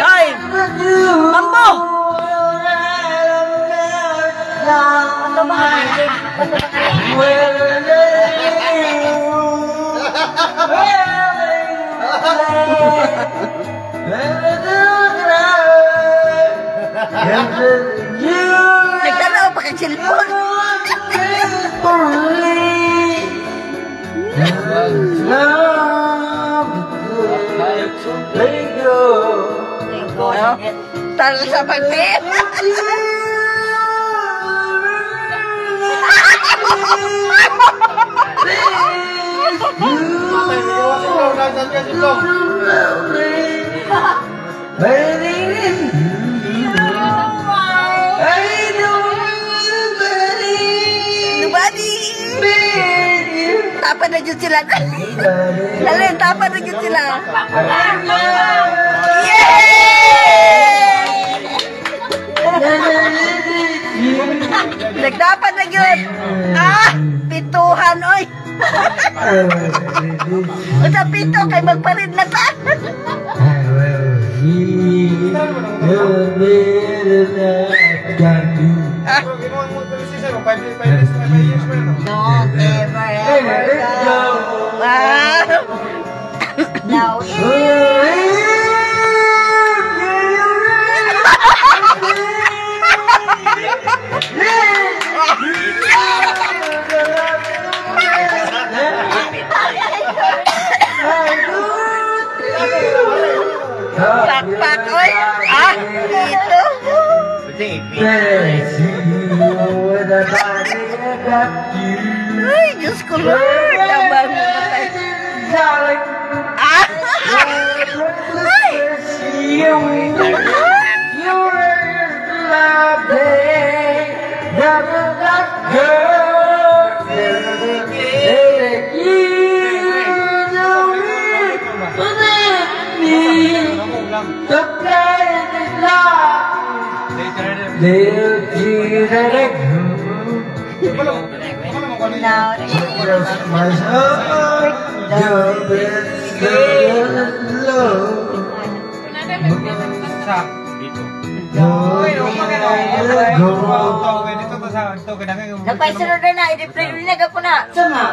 Ay! Mambo! Nagtanaw pa kang cellphone. Talo sa pagpit. Tapan na dyan sila. Alin, tapan na dyan sila. Nagdapan na yun. Pituhan, oy. O sa pito, kay magparin na ta. Don't ever go. Now pakpak, oy. Ito. Ay, Diyos ko, Lord. Abang mo matay. Napaisunod na, i-replay ulit na ako na. Sama.